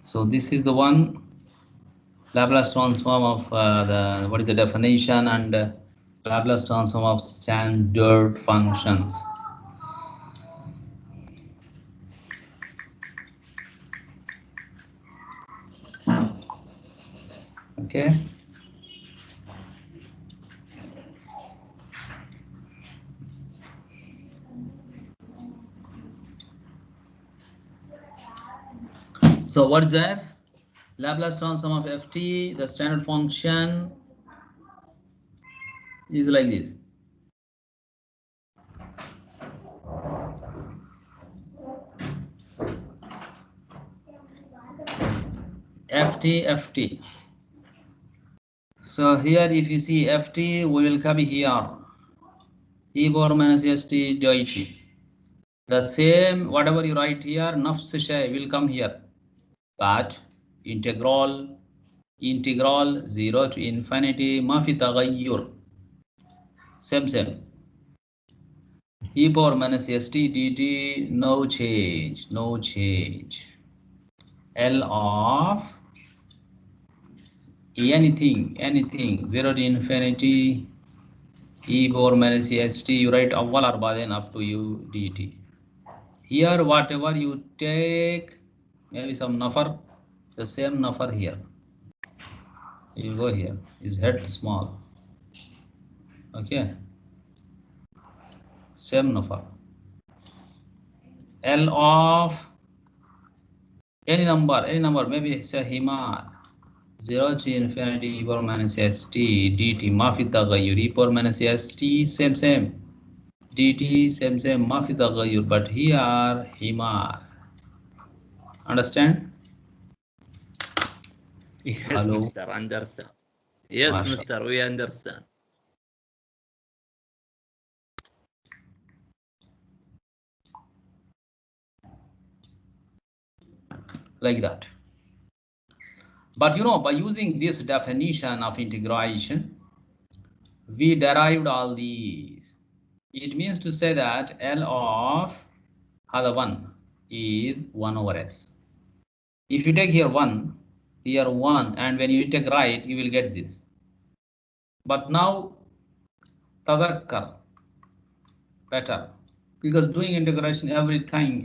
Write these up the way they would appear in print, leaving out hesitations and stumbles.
So this is the one Laplace transform of the what is the definition and Laplace transform of standard functions. Okay. So what is that? Laplace transform of ft, the standard function is like this. ft. So here if you see ft, we will copy here e power minus st dt. The same whatever you write here, nafs shay will come here. But integral 0 to infinity ma fi taghayyur. Same. E power minus st dt, no change. L of anything 0 to infinity e power minus st, you write awwal or baden up to you dt. Here whatever you take, maybe some number, the same number here. You go here, is head small. Okay, same number. L of any number, maybe say himar 0 to infinity e power minus st dt ma fi taghayyur, e power minus st same dt same ma fi taghayyur, but here himar. Understand? Yes, Hello. Mr. Understand. Yes, Masha. Mr. We understand. Like that. But you know, by using this definition of integration, we derived all these. It means to say that L of other 1 is 1 over s. If you take here 1, and when you integrate, you will get this. But now, tadhakkar, better, because doing integration every time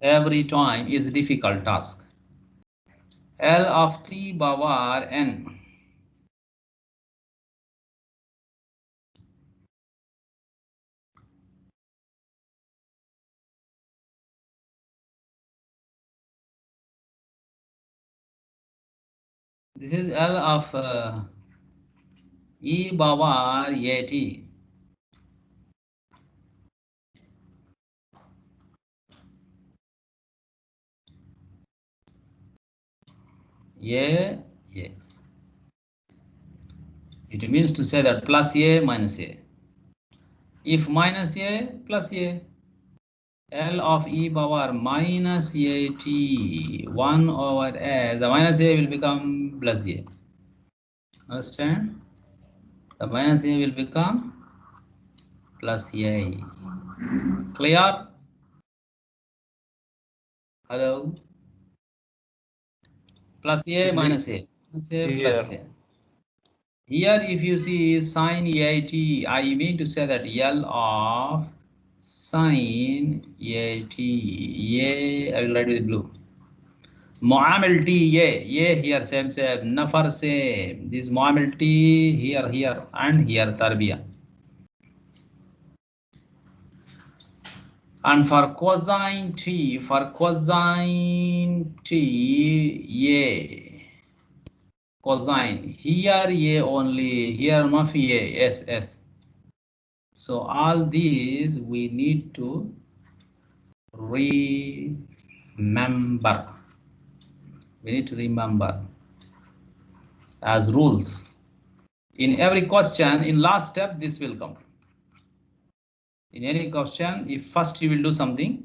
is a difficult task. L of t power n. This is L of e power at. A. It means to say that plus a minus a. If minus a plus a, L of e power minus at 1 over a, the minus a will become plus a. Understand? The minus a will become plus a. Clear? Hello? Plus a minus a. Plus a plus a. Here if you see sin at, I mean to say that L of sin at, I will write with blue. Muamil T, A here same, Nafar same. This Muamil T here and here Tarbiya. And for cosine T, cosine here A only, here Mafi A, S. So all these we need to remember. We need to remember as rules. In every question, in last step, this will come. In any question, if first you will do something,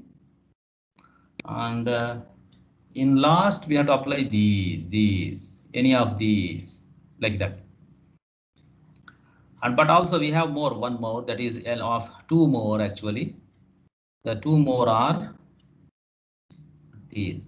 and in last we have to apply these, any of these, like that. And but also we have one more, that is L of 2 more actually. The 2 more are is.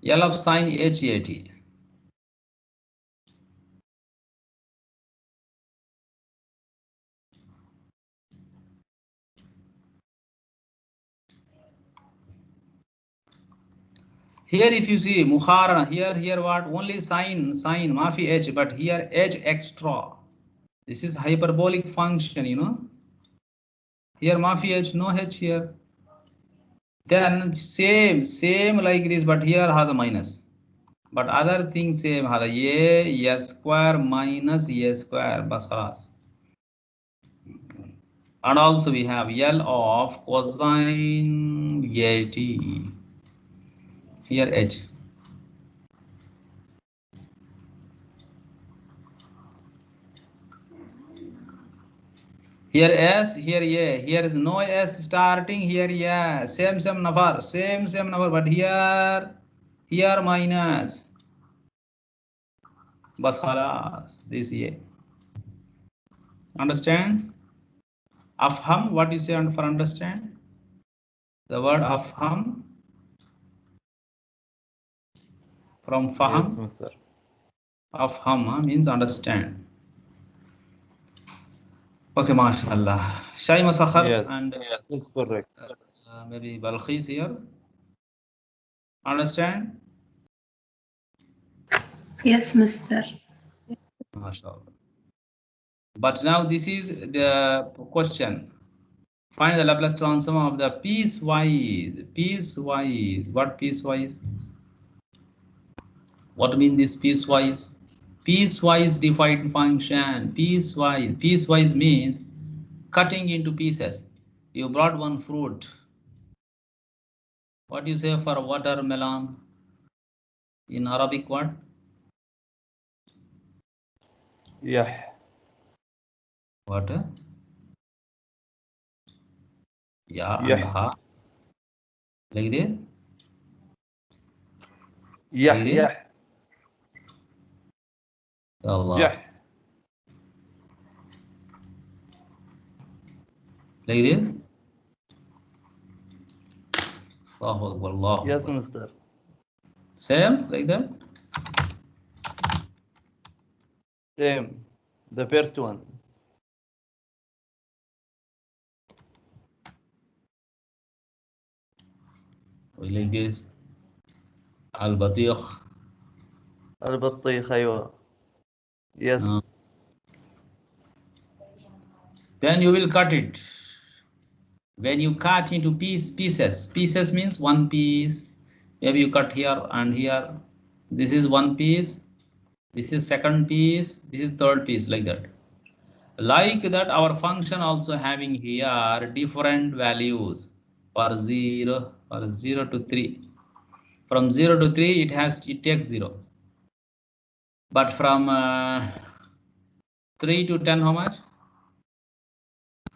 L of sin HAT. Here if you see Mukharana, here what? Only sin, mafi h, but here h extra. This is hyperbolic function, you know. Here mafi h, no h here. Then same like this, but here has a minus. But other thing same has a s square minus a square, bas khalas. And also we have L of cosine AT. Here h. Here S, here A. Here is no S starting. Here yeah, same number, same number. But here minus. Bas khalas. This A. Understand? Afham. What you say for understand? The word afham from faham. Yes, Mr. Afham means understand. Okay, mashallah. Shai Masakhar Yes, and that's correct. maybe Balkhis here. Understand? Yes, Mr. Mashallah. But now this is the question. Find the Laplace transform of the piecewise. Piecewise. What piecewise? What mean this piecewise? Piecewise defined function. Piecewise. Piecewise means cutting into pieces. You brought one fruit. What do you say for watermelon? In Arabic, what? Yeah. Water? Yeah, Yeah. and ha. Like this? Yeah, Like this? yeah, Allah. yeah. Like this? Allahu Akbar, Allahu Yes, Akbar. Mr. Same like that? Same. The first one. Like this? Al-Batiq. البطيخ أيوة. Yes. Then you will cut it. When you cut into pieces means one piece. Maybe you cut here and here. This is one piece. This is second piece. This is third piece, like that. Like that, our function also having here different values for 0 to 3. From 0 to 3, it takes 0. But from 3 to 10, how much?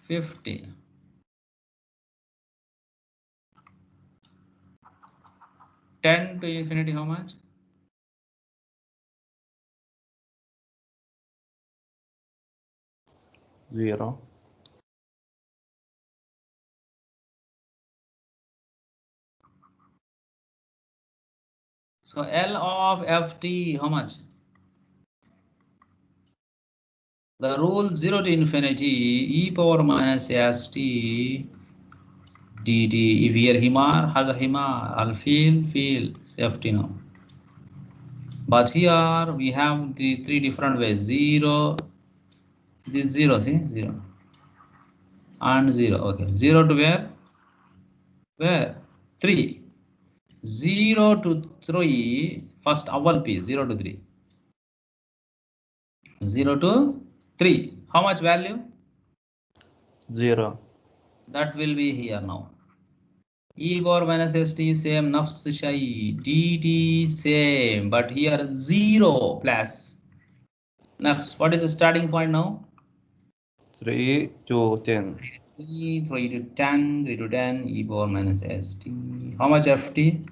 50. 10 to infinity, how much? 0. So L of ft, how much? The rule 0 to infinity, e power minus st dt. If here himar has a himar, I'll feel safety now. But here we have the three different ways. 0, this 0, see 0 and 0. Okay, 0 to where? Where? 3. 0 to 3. First awal piece. 0 to 3. 0 to 3. How much value? 0. That will be here now. E power minus st same, nafs shay, dt same, but here 0 plus Next, what is the starting point now? 3 to 10. 3 to 10, 3 to 10, e power minus st. How much ft?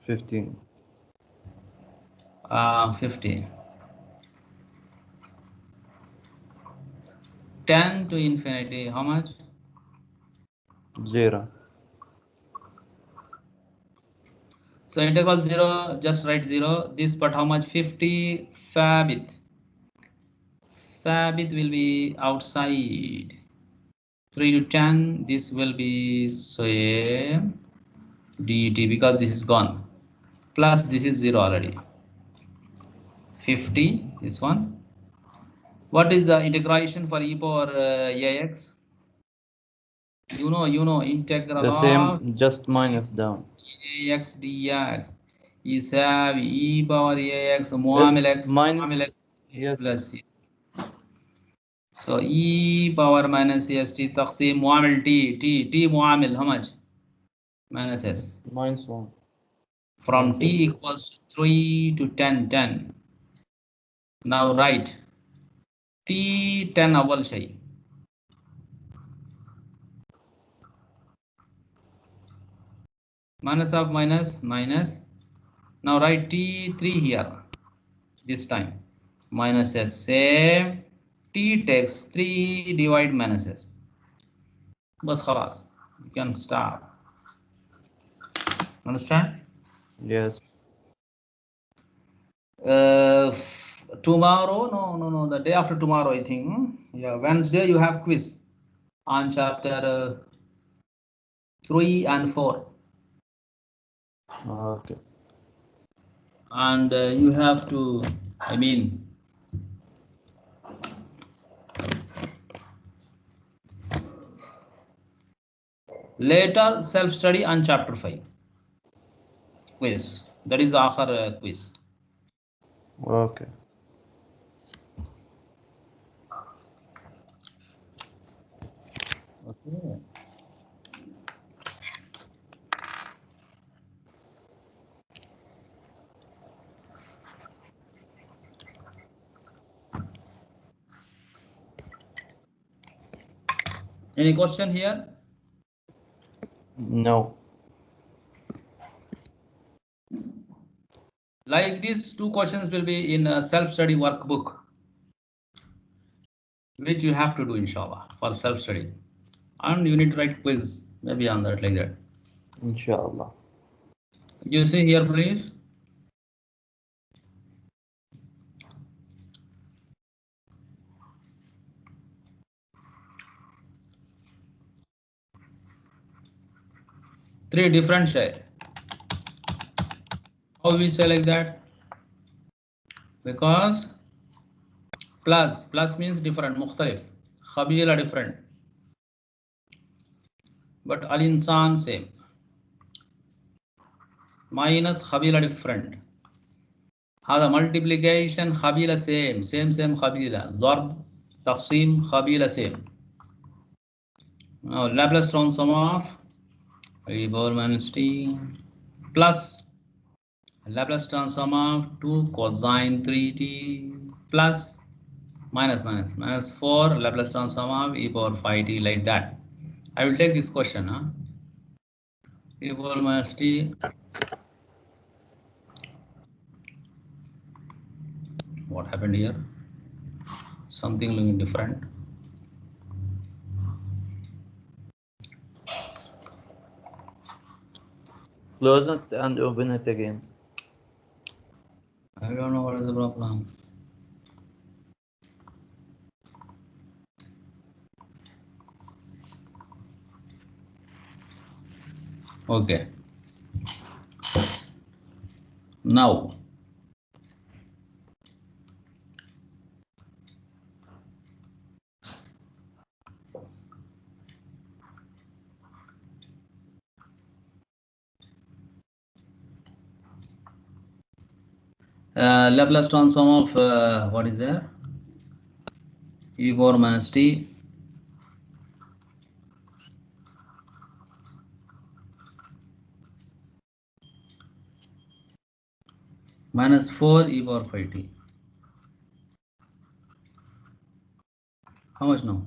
15. 50. 10 to infinity, how much? 0. So interval 0, just write 0. This part how much? 50 fabit. Fabit will be outside. 3 to 10, this will be say dt because this is gone. Plus this is 0 already. 50, this one. What is the integration for e power ax? You know, integral The of same, just minus down. ax dx is have e power ax muamil It's x minus, yes, plus c. So e power minus st taqsim muamil t muamil how much? Minus s. minus 1. From Minus t 8. equals 3 to 10, 10. Now write t 10 अव्वल शय. Minus of minus, minus. Now write t3 here. This time minus s. Same. T takes 3 divide minus s. बस खलास. You can stop. Understand? Yes. Tomorrow, no, the day after tomorrow, I think. Yeah, Wednesday you have quiz on chapter 3 and 4. Okay. And you have to, I mean, later self-study on chapter 5 quiz. That is the akhar quiz. Okay. Okay. Any question here? No. Like these two questions will be in a self-study workbook, which you have to do inshallah for self-study. And you need to write quiz maybe on that like that. Inshallah. You see here, please. Three different shade. How we say like that? Because plus means different, mukhtalif. Khabila different. But al insan same. Minus khabila different. هذا multiplication khabila same khabila. ضرب تقسيم khabila same. Now Laplace transform of e power minus t plus Laplace transform of 2 cosine 3t plus minus 4 Laplace transform of e power 5t like that. I will take this question. E power minus t. What happened here? Something looking different. Close it and open it again. I don't know what is the problem. Okay. Now Laplace transform of what is there? E power minus t minus 4 e power 5t. How much now?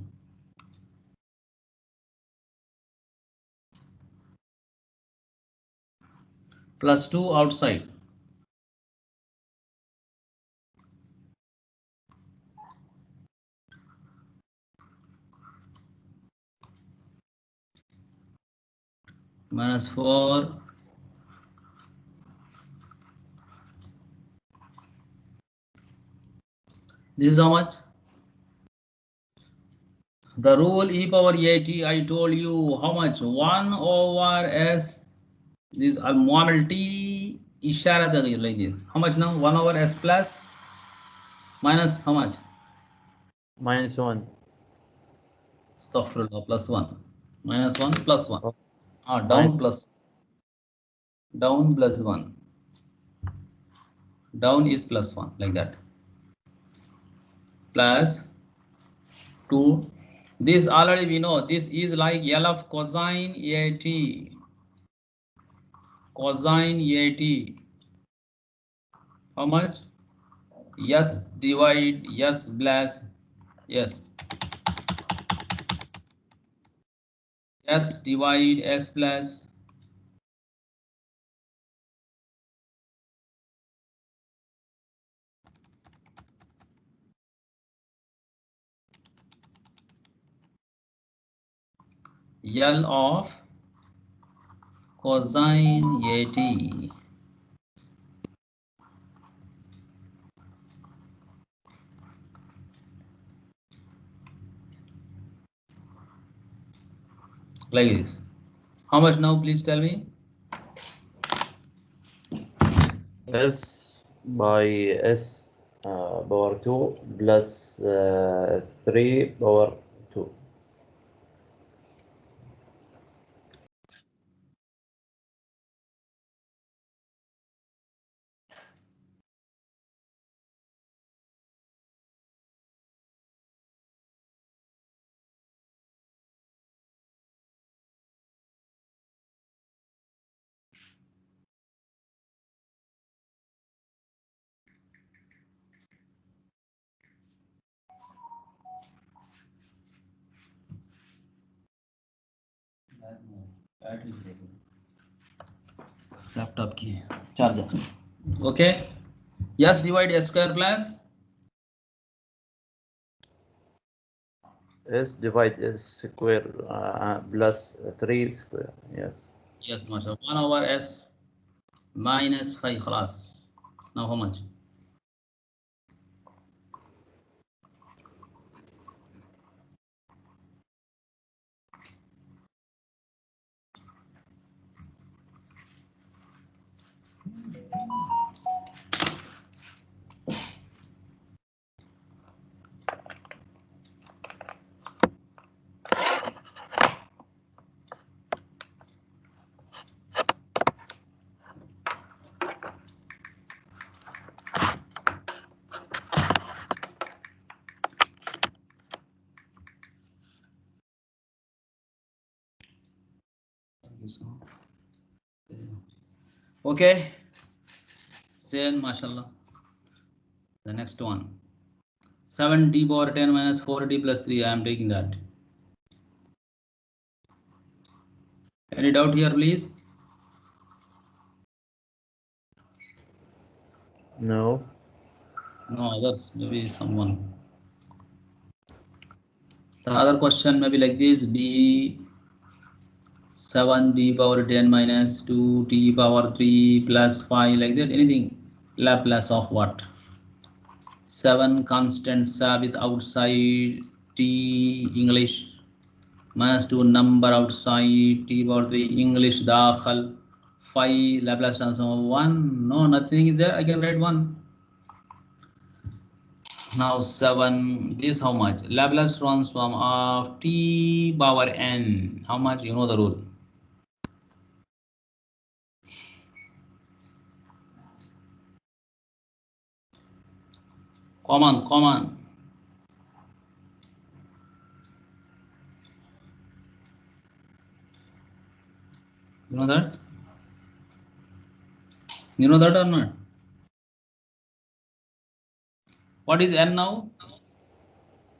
Plus 2 outside. Minus 4. This is how much? The rule e power at, I told you how much? 1 over s. This al t ishara like this. How much now? 1 over s plus minus how much? Minus 1. Astaghfirullah, plus 1. Minus 1 plus 1. Oh, Down nice. plus. Down plus 1. Down is plus 1 like that. Plus 2. This already we know. This is like L of cosine at. Cosine at. How much? Yes divide yes plus yes. S divide s plus L of cosine at. Like this. How much now? Please tell me. S by S power 2 plus 3 power 2. Laptop key charger. Okay. Yes divide s square plus S divide S square plus 3 square. Yes. yes mashallah 1 over s minus 5 خلاص. Now how much? Okay. Same mashallah. The next one. 7d power 10 minus 4d plus 3. I am taking that. Any doubt here, please? No. No others. Maybe someone. The other question may be like this. B 7d power 10 minus 2t power 3 plus 5 like that. Anything. Laplace of what? 7 constant sabit outside t English minus 2 number outside t power 3 English dakhal 5 Laplace transform of 1. No, nothing is there. I can write 1. Now 7. This how much? Laplace transform of t power n. How much? You know the rule. Common. You know that? You know that or not? What is n now?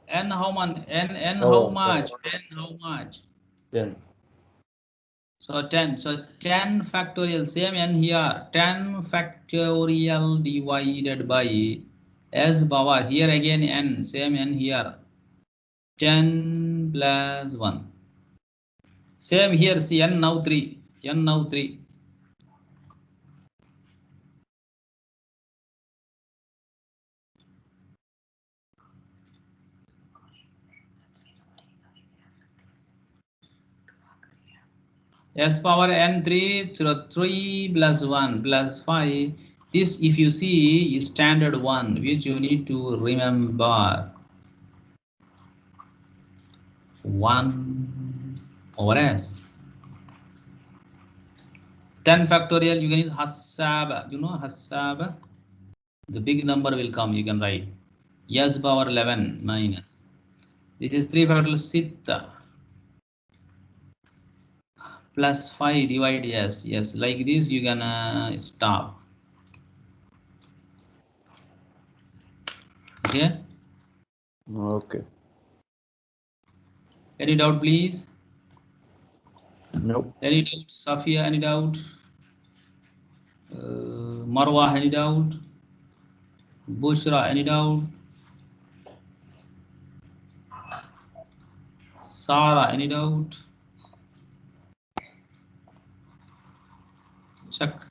N how much? N how Oh, much? N how much? 10. So 10. So 10 factorial, same N here. 10 factorial divided by S power. Here again N, same N here. 10 plus 1. Same here, see N now 3. N now 3. S power N3, 3 plus 1 plus 5. This, if you see, is standard 1, which you need to remember. 1 over S. 10 factorial, you can use Hasaba. You know Hasaba? The big number will come, you can write. S power 11 minus. This is 3 factorial Sitta. Plus 5 divide S. Yes, like this you can stop. Okay? Okay. Any doubt, please? Nope. Any doubt? Safia, any doubt? Marwa, any doubt? Bushra, any doubt? Sara, any doubt? Check.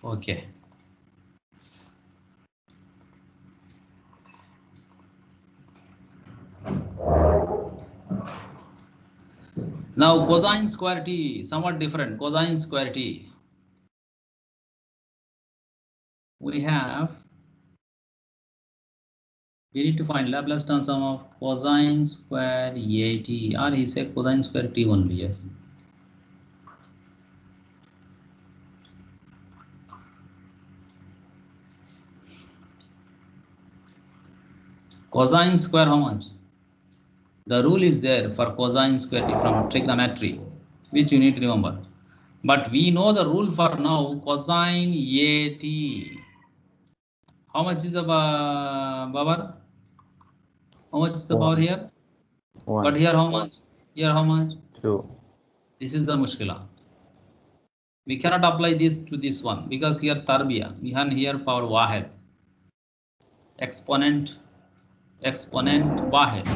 Okay. Now cosine square t, somewhat different. Cosine square t. We need to find Laplace transform of cosine square at, or he said cosine square t only, yes. Cosine square how much? The rule is there for cosine square t from trigonometry, which you need to remember. But we know the rule for now, cosine at. How much is the power? How much is the power 1. here? 1. But here how much? Here how much? 2. This is the mushkila. We cannot apply this to this one because here tarbiya, here power wahed. Exponent wahed.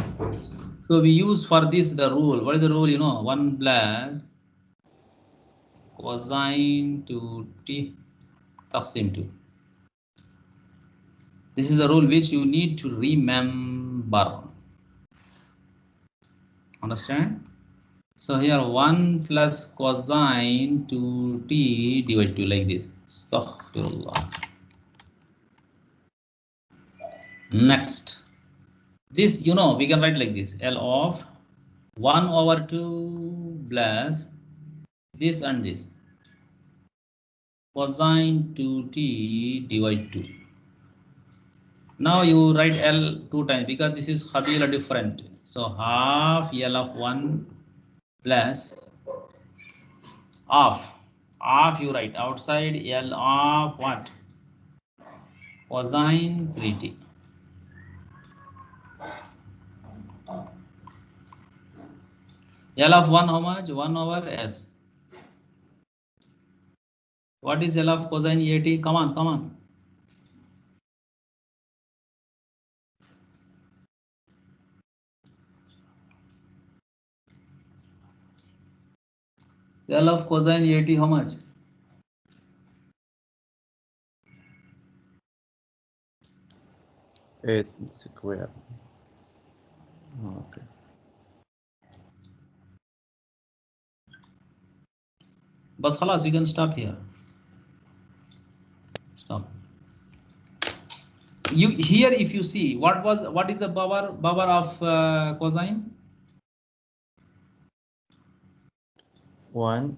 So we use for this the rule. What is the rule? You know, 1 plus cosine to t taqsim 2. This is the rule which you need to remember. Understand? So here 1 plus cosine to t divided to like this. Astaghfirullah. Next, this you know we can write like this: L of 1 over 2 plus this and this cosine to t divided 2. Now you write L 2 times because this is Khabila different. So half L of 1 plus half you write outside L of what? Cosine 3t. L of 1 how much? 1 over S. What is L of cosine at? Come on. L of cosine at how much? Eight square. Okay. Bas khalas, you can stop here. Stop. You here if you see what is the power of cosine? 1.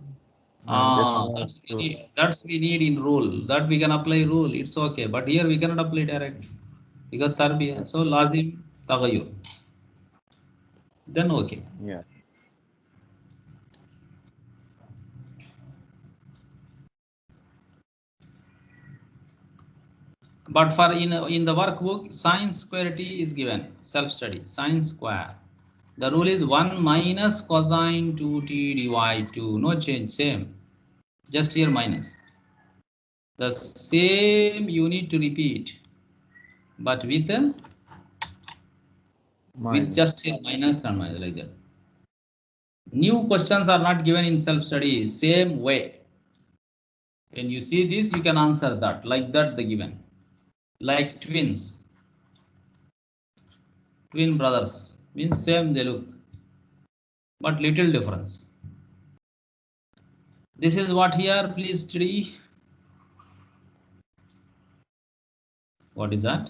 That's we need in rule. That we can apply rule. It's okay. But here we cannot apply direct because tarbiya. So lazim tagayyur. then okay. Yeah. But for in the workbook, sine square t is given, self-study, sine square. The rule is 1 minus cosine 2t divide 2, no change, same. Just here minus. The same you need to repeat, but with just here minus and minus like that. New questions are not given in self-study, same way. When you see this, you can answer that, like that the given. Like twins. Twin brothers, means same they look, but little difference. This is what here, please study. What is that?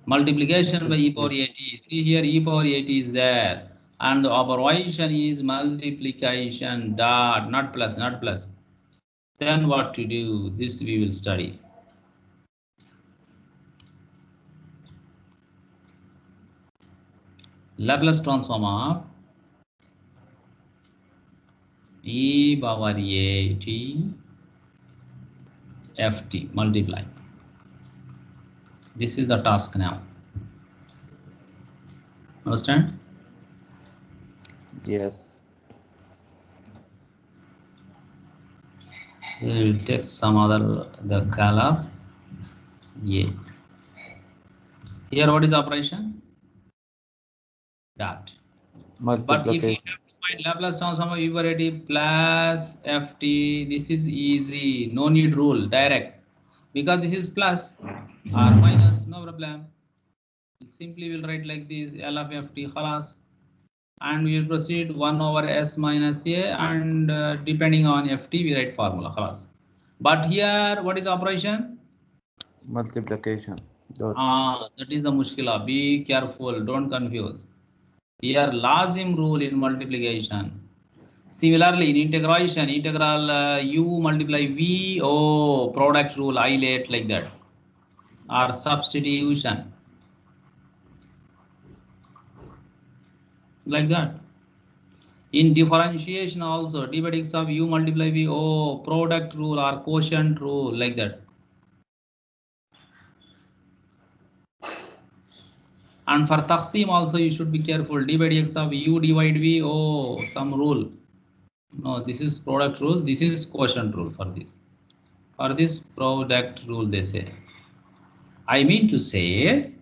Multiplication by e power at. See here, e power at is there, and the operation is multiplication dot, not plus, not plus. Then what to do? This we will study. Laplace transform of e power at ft, multiply. This is the task now. Understand? Yes. We will take some other the color. Yeah. Here what is operation? Dot. But if you have to find Laplace transform of e power at plus ft, this is easy. No need rule, direct. Because this is plus or minus, no problem. Simply we'll write like this, L of ft, khalas. And we will proceed 1 over s minus a, and depending on ft we write formula, khalas. But here what is operation? Multiplication. That is the mushkila. Be careful, don't confuse. Here lazim rule in multiplication. Similarly in integration, integral u multiply v, product rule, isolate like that, or substitution like that. In differentiation also, d by dx of u multiply v, product rule or quotient rule like that. And for taqsim also you should be careful, d by dx of u divide v, some rule. No, this is product rule, this is quotient rule for this. For this product rule they say. I mean to say,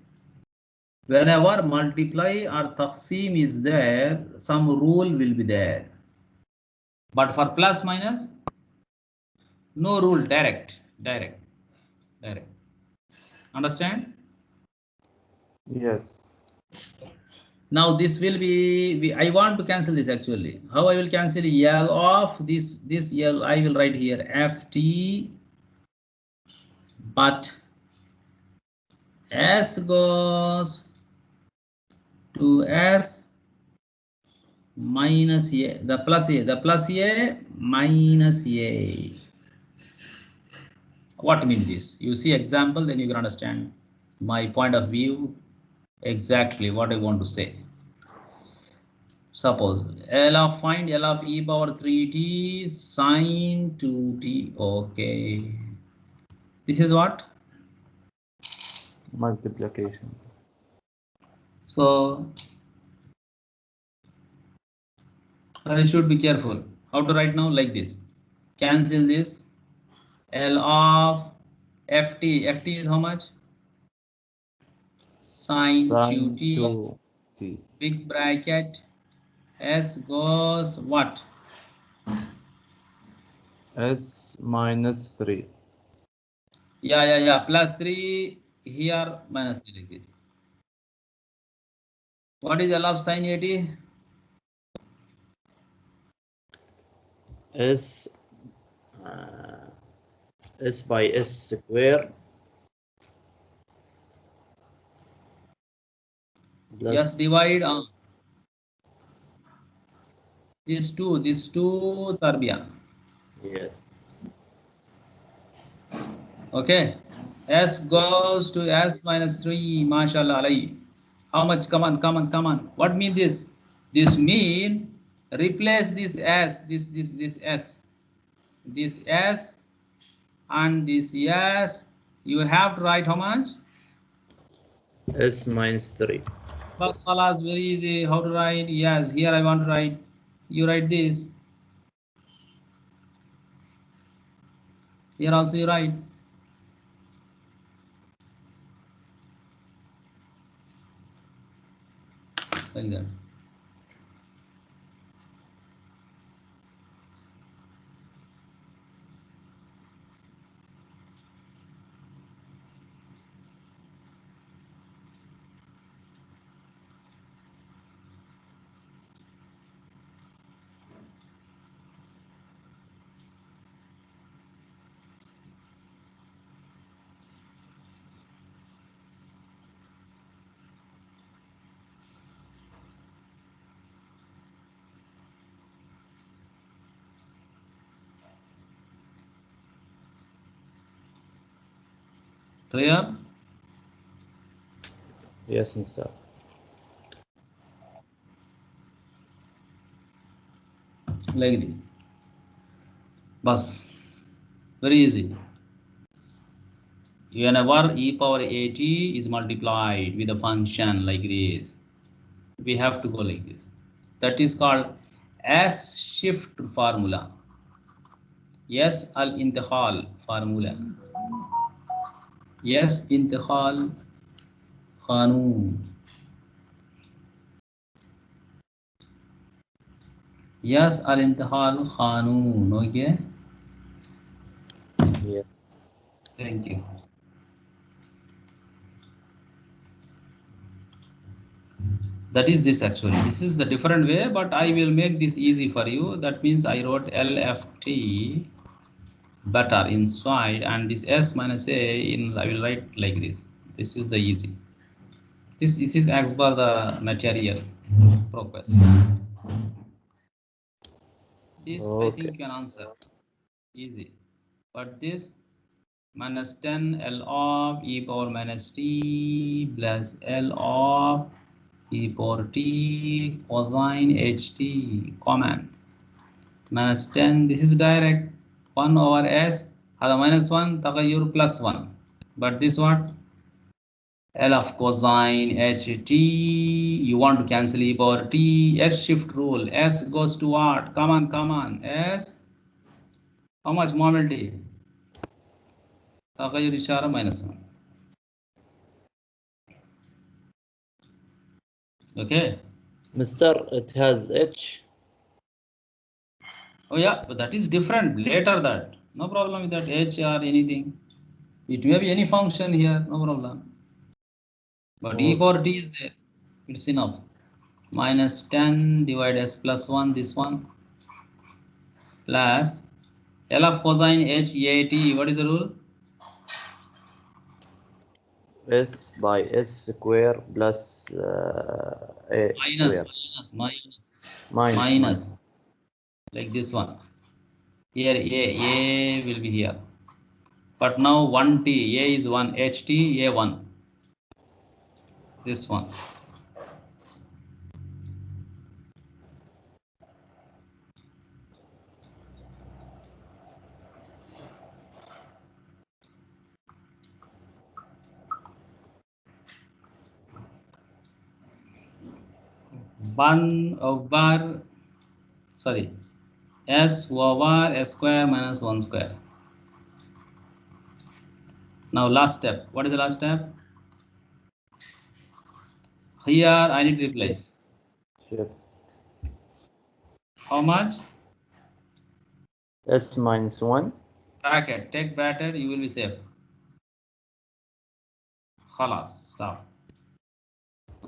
whenever multiply or taqsim is there, some rule will be there. But for plus minus, no rule, direct. Understand? Yes. Now this will be, I want to cancel this actually. How I will cancel L of this L, I will write here ft, but s goes to s minus a, the plus a minus a. What means this? You see example, then you can understand my point of view, exactly what I want to say. Suppose find L of e power 3t sine 2t. Okay. This is what? Multiplication. So I should be careful. How to write now? Like this. Cancel this. L of ft. Ft is how much? Sine 2t. Big bracket. S goes what? S minus 3. Yeah. Plus 3 here, minus 3 like this. What is L of sine 80? S by s square. Yes, divide on these two Tarbiya. Yes. Okay. S goes to S minus 3. MashaAllah. How much? Come on. What means this? This mean replace this s, this s and this s. You have to write how much? S minus 3. Bas khalas, very easy. How to write? Yes, here I want to write. You write this. Here also you write. Like that. Clear? Yes, Mr. Like this. Bas. Very easy. Whenever e power at is multiplied with a function like this, we have to go like this. That is called S shift formula. Yes, al intiqal formula. Yes, intiqal qanun. Yes, al intiqal qanun. Okay. Yeah. Thank you. That is this actually. This is the different way, but I will make this easy for you. That means I wrote LFT better inside, and this S minus A in I will write like this. This is the easy. This is as per the material progress. This I Okay. think you can answer easy. But this minus 10 L of e power minus t plus L of e power t cosine ht common minus 10. This is direct 1 over s other minus 1 tagayyur plus 1. But this what? L of cosine ht, you want to cancel e power t, s shift rule, s goes to what? Come on, s, how much mobility? Tagayyur ishara minus 1. Okay. Mr. It has H. Oh yeah, but that is different. Later that. No problem with that h or anything. It may be any function here, no problem. But e power t is there. It's enough. Minus 10 divided s plus 1, this one, plus L of cosine h a t. What is the rule? S by S square plus A square. Minus. Like this one. Here a will be here. But now 1t, a is 1, ht, a1. This one. One over, sorry, s over s square minus 1 square. Now last step. What is the last step? Here I need to replace. Shift. How much? S minus 1. Bracket. Take bracket, you will be safe. Khalas. Stop.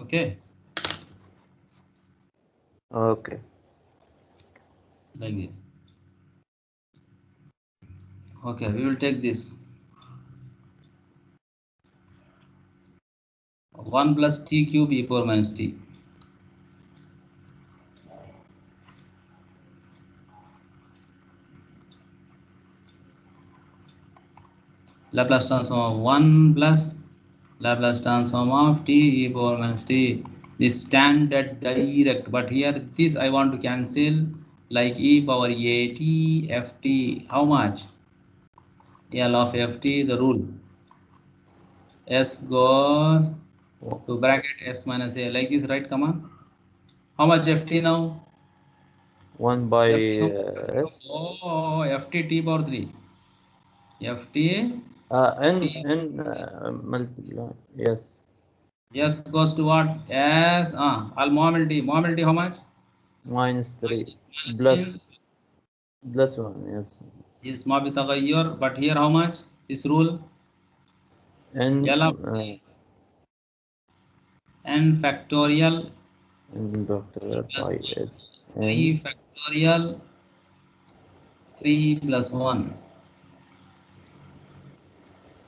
Okay. Okay. Like this. Okay, we will take this. 1 plus t cube e power minus t. Laplace transform of 1 plus Laplace transform of t e power minus t This standard direct, but here this I want to cancel, like e power a t ft. How much? L of ft, the rule. S goes to bracket s minus a, like this, right? Come on. How much ft now? 1 by s. Oh, ft t power 3. ft multiply. Yes. s goes to what? S al mobility how much? -3 Minus plus means +1. Yes. इसमें भी तगय्युर, but here how much? This rule n L of n factorial plus by 1, s 3 n factorial 3 plus 1.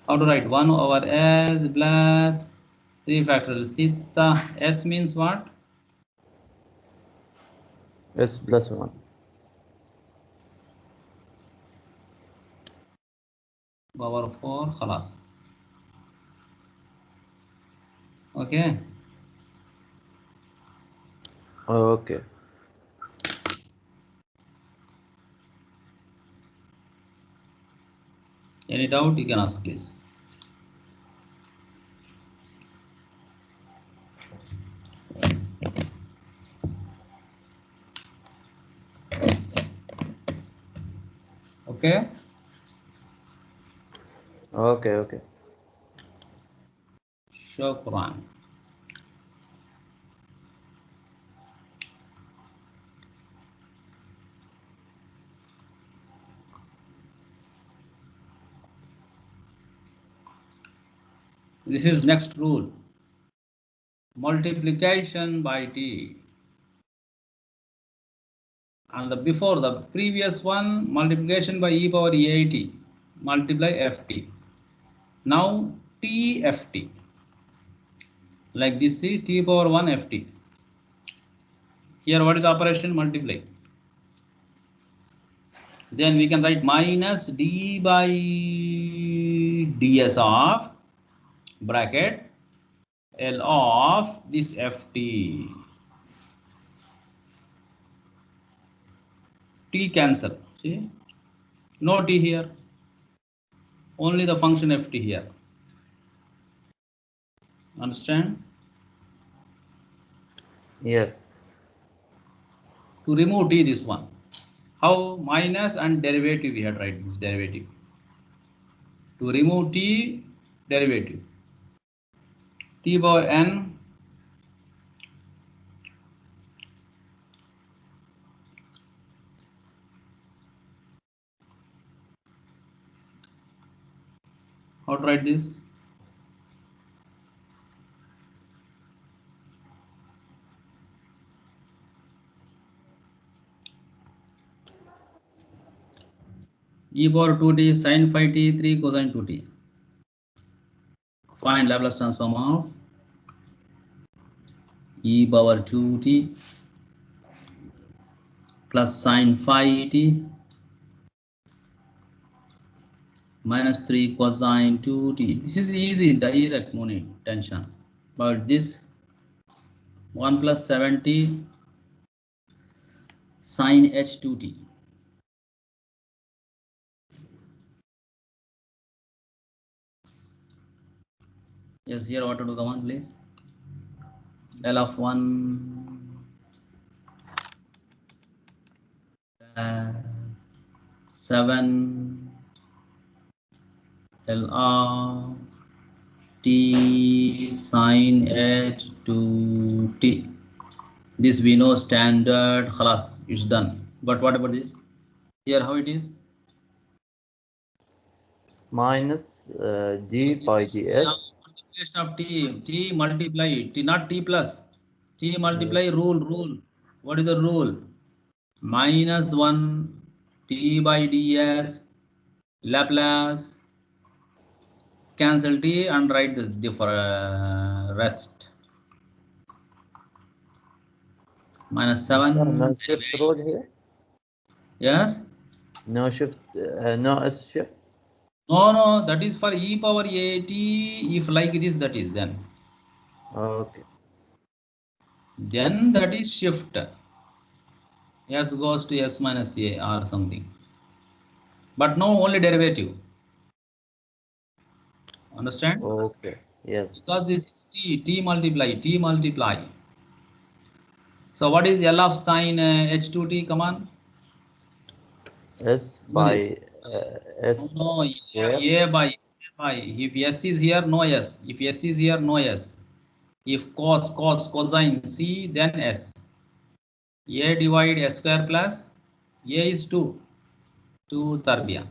How to write? 1 over s plus 3 factorial. Sita s means what? s plus 1. Power 4 خلاص. Okay. Okay. Any doubt you can ask, please. Okay. Okay. Shukran. This is next rule. Multiplication by t. And before the previous one, multiplication by e power at, multiply ft. Now t ft. Like this, see t power 1 ft. Here what is operation? Multiply. Then we can write minus d by ds of bracket L of this ft. T cancel. See? No t here. Only the function ft here. Understand? Yes. To remove t, this one. How? Minus and derivative, we had write this derivative. To remove t, derivative. T power n how to write this? E power 2t sin phi t 3 cosine 2t. Find Laplace transform of e power 2t plus sin phi t minus 3 cosine 2t. This is easy, direct, no need tension. But this 1 plus 70 sin h2t. Yes, here what to do, come on, please. L of 1 7 L of t sin h2t. This we know standard, khalas, it's done. But what about this? Here how it is? Minus d by ds. Multiplication of t multiply t, not t plus. T multiply Yes. rule. What is the rule? Minus 1 t by ds Laplace cancel t and write this rest. Minus 7. No shift rule here. Yes. No shift. No s shift. No, that is for e power at. If like this, that is then. Okay. then that is shift. S goes to S minus A or something. But no only derivative. Understand? Okay. Yes. Because this is T multiply. So what is L of sine H2T? Come on. S Do this. by S No, square. A by. If S is here, no S. If S is here, no S. If cosine C, then S. A divide S square plus A is 2. 2 Tarbia.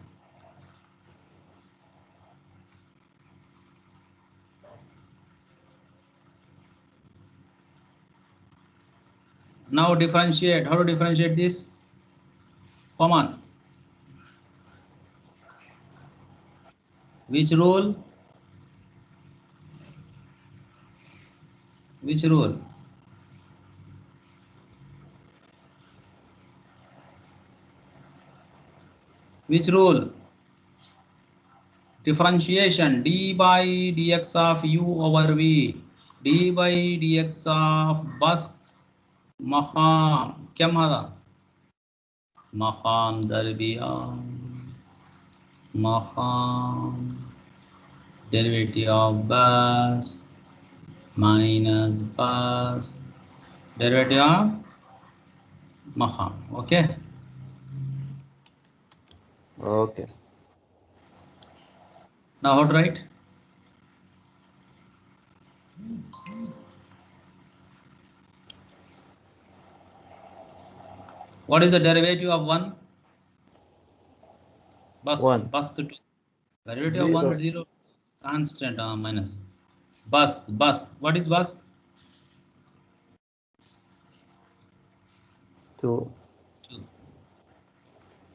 Now differentiate. How to differentiate this? Come on. Which rule? Which rule? Which rule? Differentiation. D by dx of u over v. D by dx of bus maham. क्या हमारा? Maham दरबिया. Maham derivative of bus minus bus derivative of maham. Okay. Okay. Now how to write? What is the derivative of 1? Bus 1. to 2. Derivative of 1 0. 0 constant minus. Bus. What is bus? 2. 2.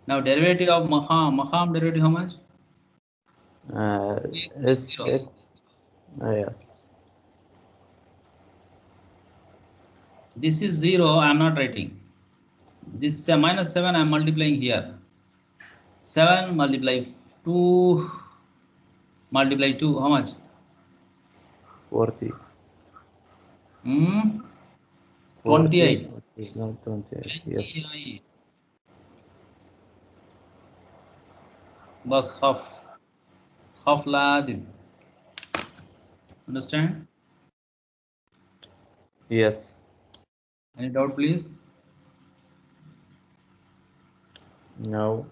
Now derivative of maham derivative how much? S 0. X. Yeah. This is 0. I am not writing. This minus 7 I am multiplying here. 7 multiply 2 multiply 2 how much? 40. 28. 40, not 28. Yes. 28. Bus half ladin. Understand? Yes. Any doubt please? No.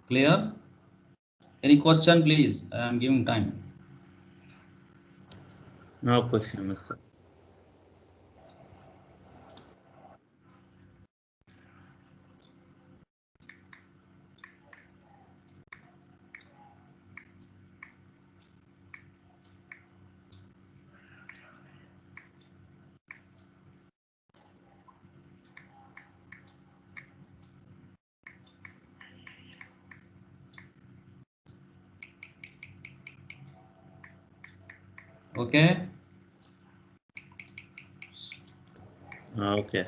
Clear? Any question please? I am giving time. No question, Mr. Okay. Okay.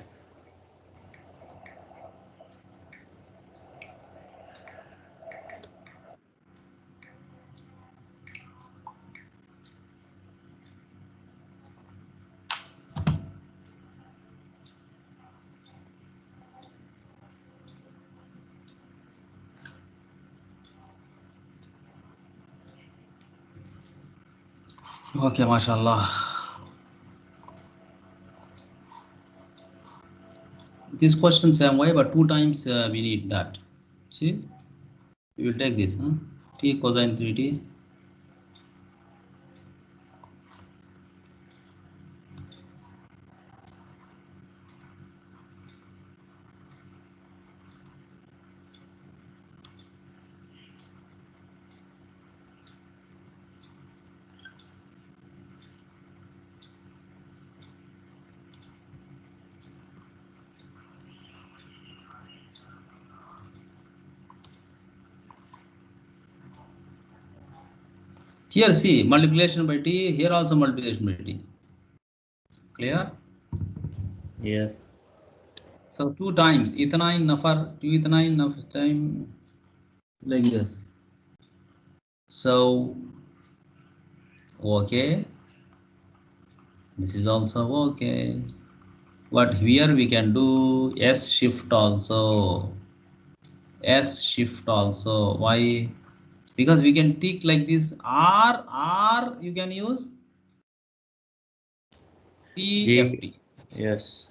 Okay, mashallah. This question same way, but 2 times we need that. See, we will take this. T cosine 3t. Here see multiplication by t, here also multiplication by t. Clear? Yes. So 2 times ethylene nafar, 2 ethylene nafar time like this. So okay, this is also okay. But here we can do S shift also. S shift also. Why? Because we can tick like this. R you can use TFT. Yes.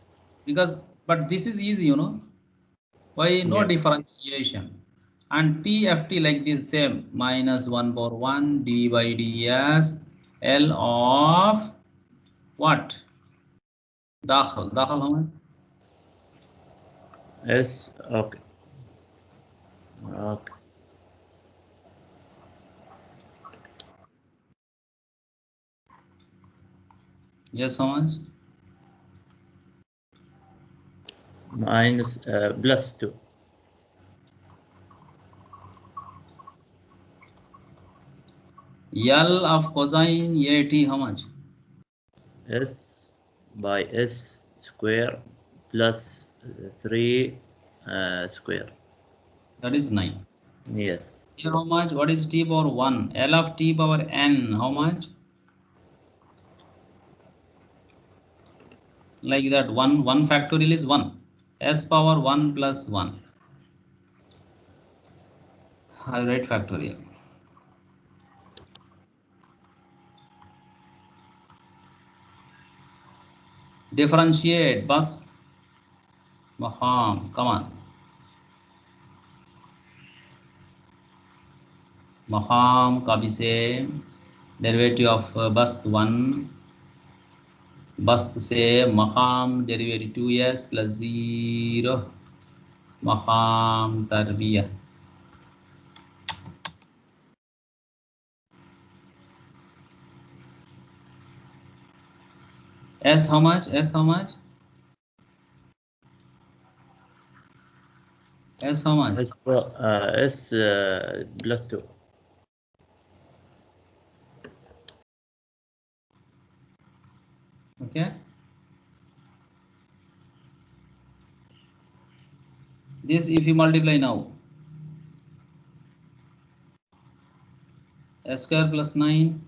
Because but this is easy, you know. Why no Yeah. differentiation? And TFT like this same minus 1 power 1 d by ds L of what? Dakhal how much? S. Okay. Okay. Yes, how much? Minus plus 2. L of cosine AT how much? S by S square plus 3 square. That is 9. Yes. Here how much? What is t power 1? L of t power n how much? Like that 1 factorial is 1. S power 1 plus 1. I'll write factorial. Differentiate bus Maham, come on. Maham का भी से derivative of bust 1 bust से Maham derivative 2s plus 0 Maham tarbiyah. S how much? S how much? S how much? S plus 2. Okay. This if you multiply now. S square plus 9.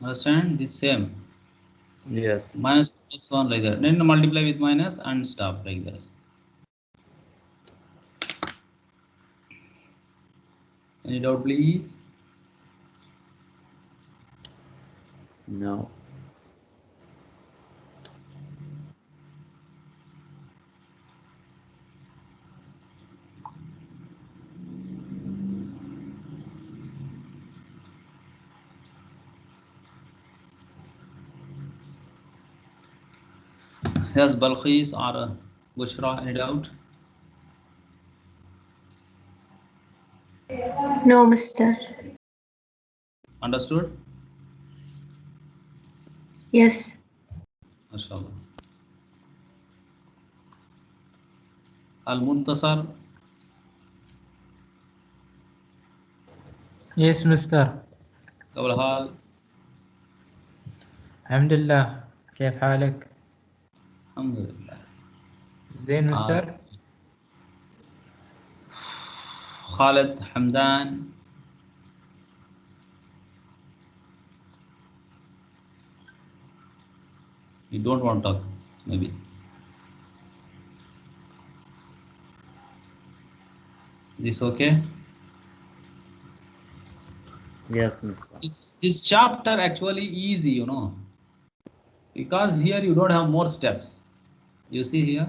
Understand? This same. Yes. Minus plus 1 like that. Then multiply with minus and stop like that. Any doubt, please? No. Yes, Balkhis or Bushra, any doubt? No, Mister. Understood? Yes. MashaAllah. Al-Muntasar. Yes, Mister. قبل حال. الحمد لله. كيف حالك؟ الحمد لله. زين مستر؟ Khalid Hamdan. You don't want to talk, maybe. This okay? Yes, Mister. This chapter actually easy, you know, because here you don't have more steps. You see here,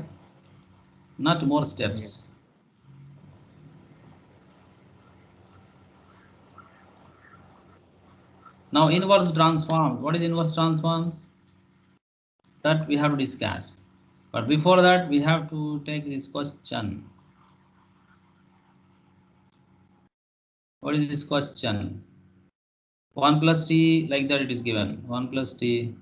not more steps. Now inverse transform. What is inverse transforms? That we have to discuss. But before that, we have to take this question. What is this question? 1 plus t, like that it is given. 1 plus t.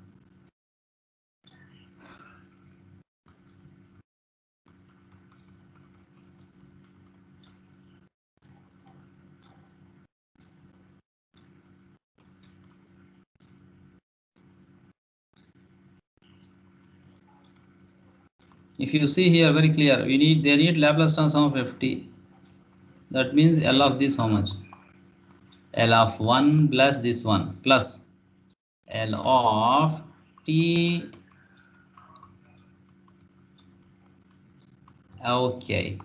If you see here very clear, they need Laplace transform of ft. That means L of this how much? L of 1 plus this one plus L of t. Okay.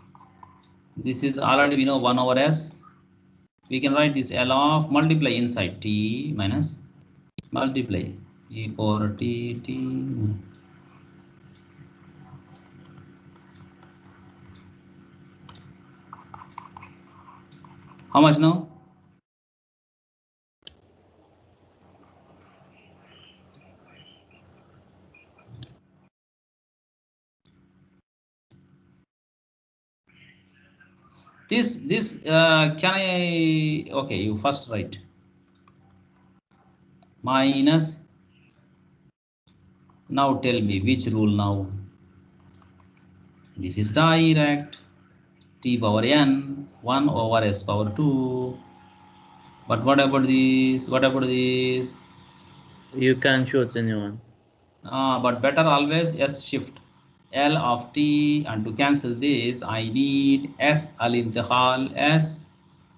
This is already we know 1 over s. We can write this L of multiply inside t minus multiply e power t. How much now? This can I? Okay, you first write minus. Now tell me which rule now? This is direct. T power n 1 over s power 2. But what about this? What about this? You can choose anyone. But better always s shift L of t, and to cancel this I need s al-intiqal s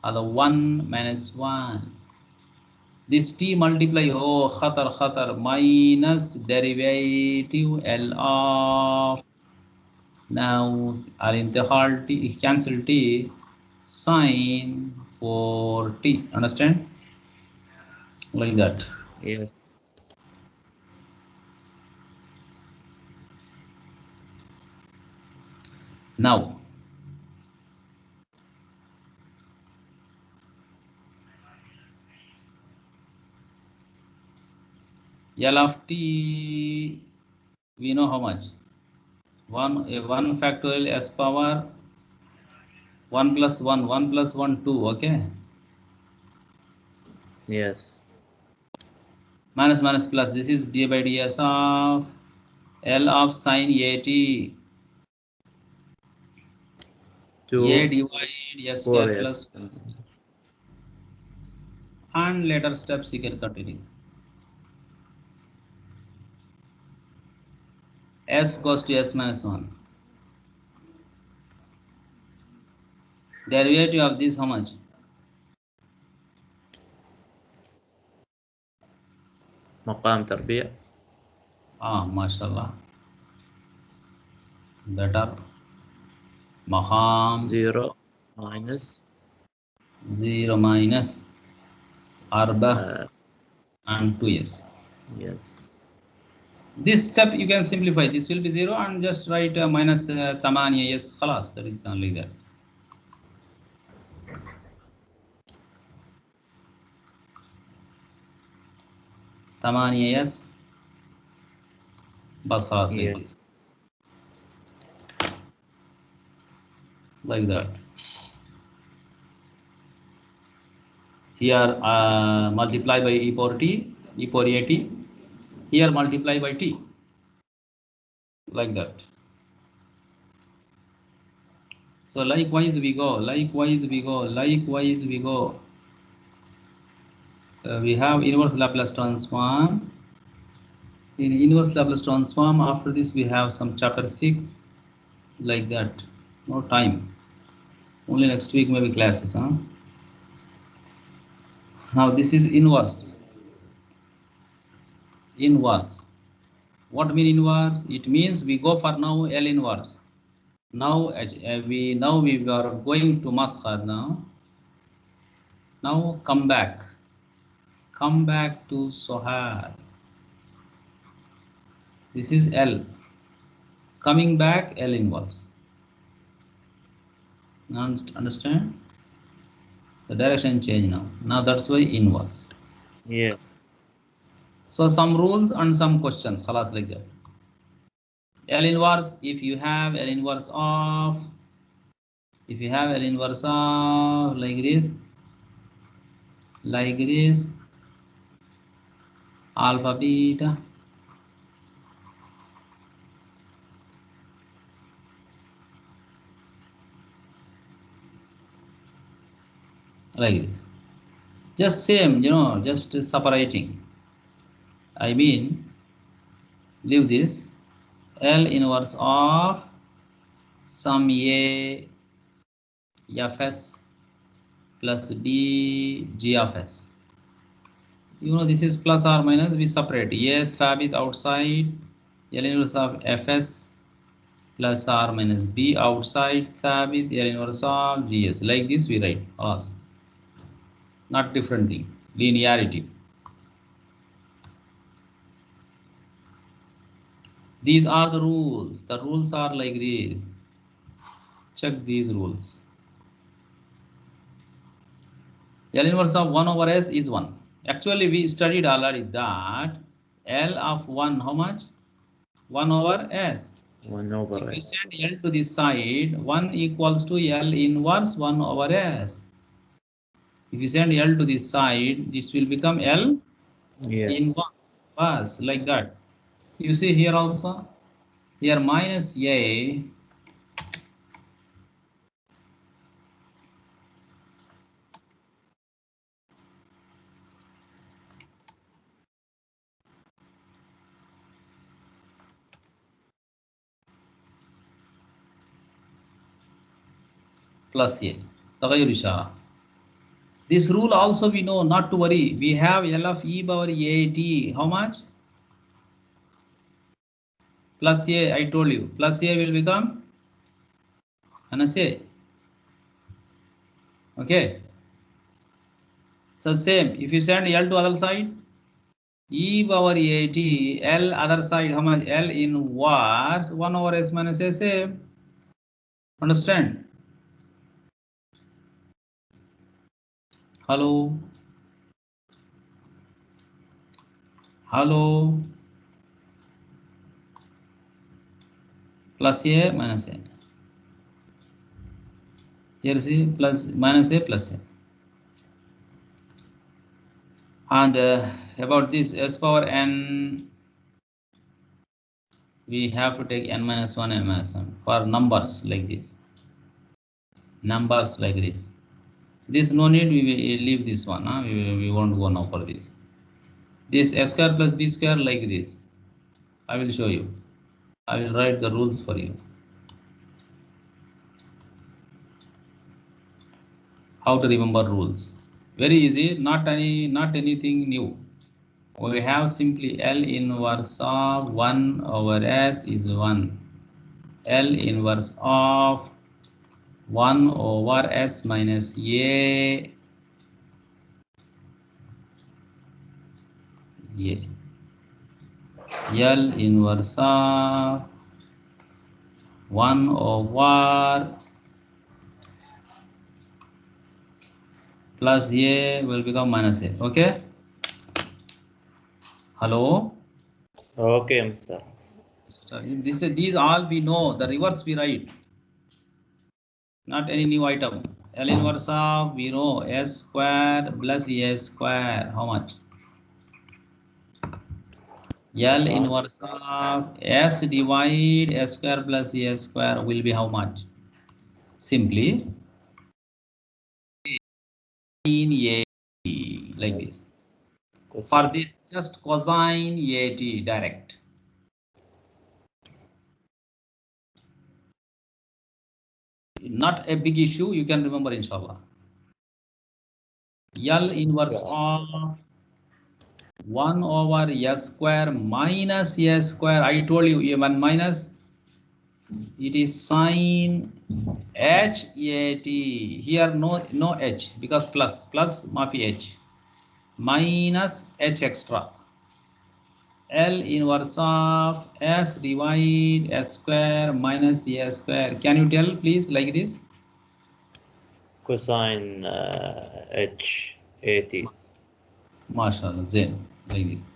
other 1 minus 1. This t multiply khatar minus derivative L of now al-intiqal t cancel t sine for t. Understand? Like that. Yes. Now L of t we know how much? 1 factorial s power 1 plus 1 1 plus 1 2. Okay, Yes. minus minus plus, this is d by ds of L of sine at a 2 divide s 4 square yes. plus and later steps you can continue. S goes to s minus 1. Derivative of this how much? مقام تربيع. Mashallah, better. Maqam 0 minus 0 minus arba and 2s. yes. This step you can simplify. This will be 0 and just write minus 8 yes. Khalas, that is only that. yes. Bas khalas like Yeah. this. Like that. Here multiply by e power t, e power at. Here multiply by t. Like that. So likewise we go. We have inverse Laplace transform. In inverse Laplace transform, after this we have some chapter 6. Like that. No time. Only next week maybe classes. Now this is inverse. Inverse. What mean inverse? It means we go for now L inverse. Now we are going to maskhar now. Now come back. Come back to Sohar. This is L. Coming back L inverse. Understand? The direction change now. Now that's why inverse. Yeah. So some rules and some questions. Khalas like that. L inverse, if you have L inverse of like this, like this, alpha beta. Like this. Just same, just separating. I mean, leave this L inverse of some A Fs plus B G of S. This is plus or minus, we separate. A Thabit outside, L inverse of Fs plus or minus B outside Thabit, L inverse of GS. Like this we write. Not different thing. Linearity. These are the rules. The rules are like this. Check these rules. L inverse of 1 over S is 1. Actually, we studied already that L of 1, how much? 1 over S. 1 over If you S. send L to this side, 1 equals to L inverse 1 over S. If you send L to this side, this will become L inverse, like that. You see here also, here minus A plus A. تغير إشارة. This rule also we know, not to worry. We have L of e power AT. How much? Plus A, I told you. Plus A will become minus A. Okay. So same. If you send L to other side, e power AT, L other side, how much? L inverse 1 over S minus A, same. Understand? Hello? Hello? Plus A minus A. Here see plus minus A plus A. And about this S power n, we have to take n minus 1, n minus 1 for numbers like this. Numbers like this. This no need, we will leave this one. We won't go now for this. This S square plus B square like this. I will show you. I will write the rules for you. How to remember rules. Very easy, not anything new. We have simply L inverse of 1 over S is 1. L inverse of 1 over S minus A. L inverse of 1 over plus A will become minus A. Okay? Hello? Okay, Mr. These all we know. The reverse we write. Not any new item. L inverse of, we know, S square plus A square. How much? L inverse of S divide S square plus A square will be how much? Simply in A like this. For this, just cosine AT direct. Not a big issue, you can remember inshallah. L inverse of 1 over S square minus A square. I told you, 1 minus, it is sine HAT. Here no H because plus mafi H minus H extra. L inverse of S divide S square minus A square. Can you tell please like this? Cosine HAT. MashaAllah, Zain, like this.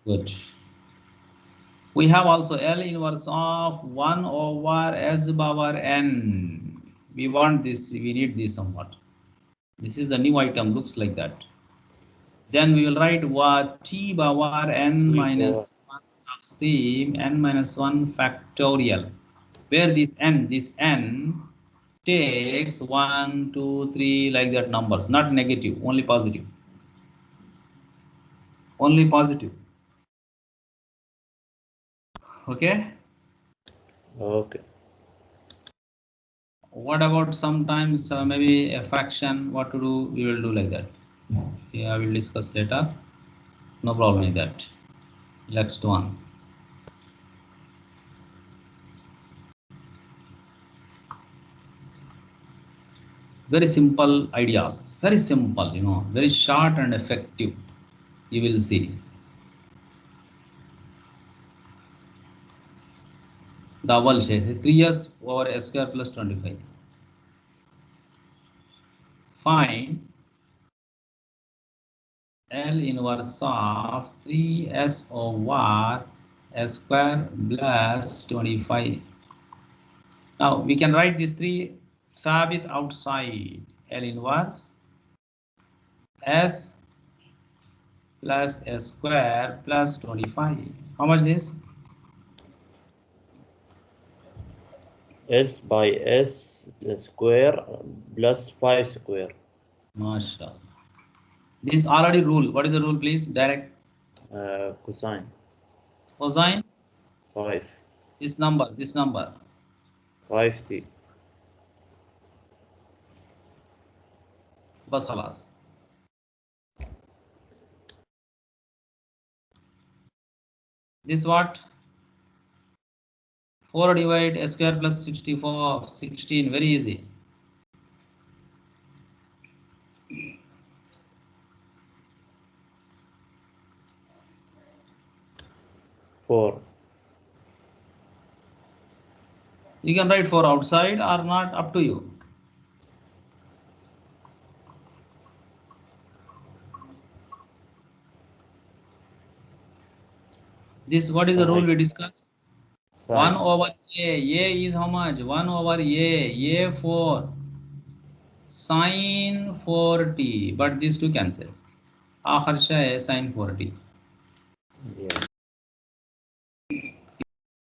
Good. We have also L inverse of 1 over S power n. We want this, we need this somewhat. This is the new item, looks like that. Then we will write what t power n minus 1 taqsim n minus 1 factorial, where this n takes 1, 2, 3 like that numbers, not negative, only positive. Only positive. Okay. Okay. What about sometimes maybe a fraction? What to do? We will do like that. Yeah, I will discuss later. No problem with that. Next one. Very simple ideas. Very simple, you know, very short and effective. You will see. Double says 3s over s square plus 25. Find L inverse of 3s over s square plus 25. Now we can write these three thabit outside. L inverse s plus s square plus 25. How much this? S by S square plus 5 square. MashaAllah. This already rule. What is the rule, please? Direct. Cosine. Cosine. 5. This number. 5t. बस खलास. This what? 4 divide s square plus 64, 16. Very easy. Four. You can write 4 outside or not, up to you. This what is the rule we discussed? 1 over a. A is how much? 1 over a. A 4. Sine 4t. But these two cancel. आखिर है sin 4t. Yeah.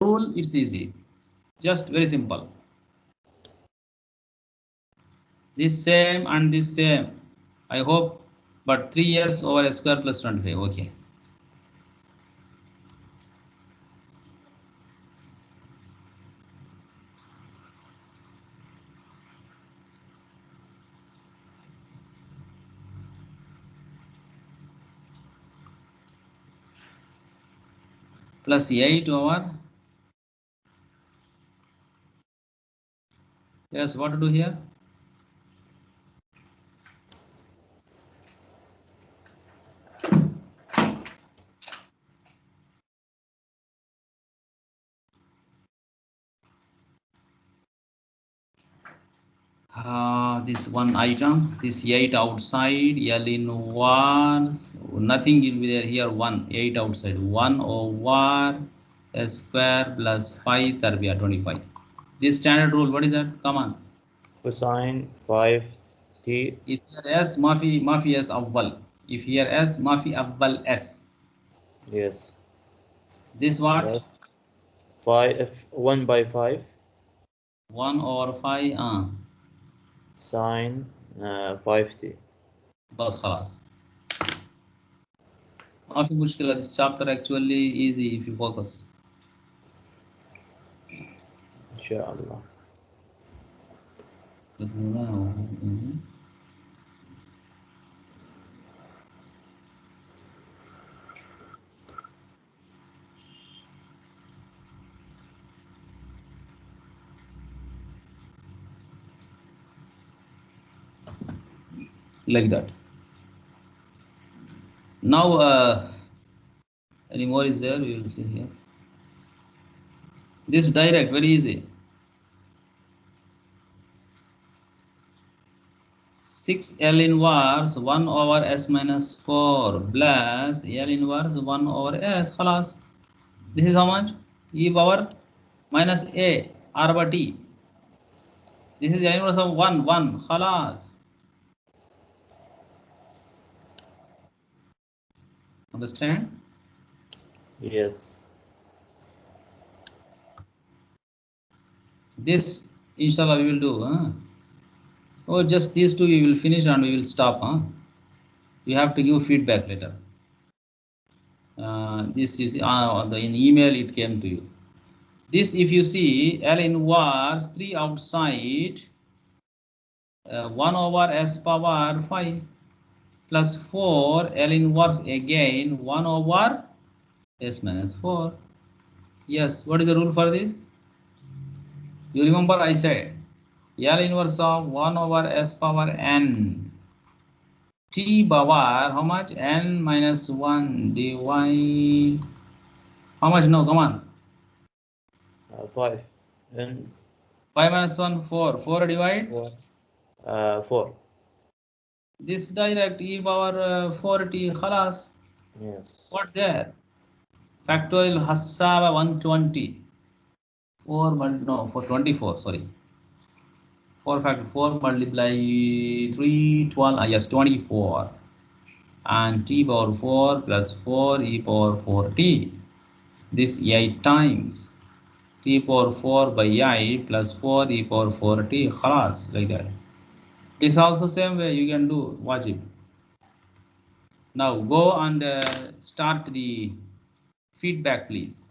Rule, it's easy. Just very simple. This same and this same. I hope. But 3s over s square plus 25. Okay. Plus 8 over. Yes, what to do here? This one item, this 8 outside, L in 1, nothing will be there here, 1, 8 outside, 1 over s square plus 5 tarbiyah 25. This standard rule, what is that? Come on. Cosine 5t. If here s, mafi s awwal. If here s, mafi awwal s. Yes. This what? Yes. 1 by 5. 1 over 5, Sine 5t. बस खलास. काफी मुश्किल है. This chapter actually easy if you focus. Inshallah. Like that. Now, any more is there? We will see here. This direct, very easy. 6 L inverse 1 over s minus 4 plus L inverse 1 over s. Khalas. This is how much? E power minus a r by t. This is L inverse of 1. Khalas. Understand? Yes. This, inshallah, we will do. Huh? Or just these two we will finish and we will stop. Huh? You have to give feedback later. This you see in email it came to you. This, if you see, L inverse 3 outside 1 over s power 5 plus 4 L inverse again 1 over s minus 4. Yes, what is the rule for this? You remember I said L inverse of 1 over s power n t power how much? N minus 1 divide. How much? No, come on. 5 and 5 minus 1, 4. 4 divide. 4. This direct e power 4t khalas. Yes. What there? Factorial Hassaba 120. 4 24, sorry. 4 factor 4 multiply 3, 12, yes, 24. And t power 4 plus 4 e power 4t. This 8 times. T power 4 by I plus 4 e power 4t, khalas, like that. This also same way you can do, watch it. Now go and start the feedback, please.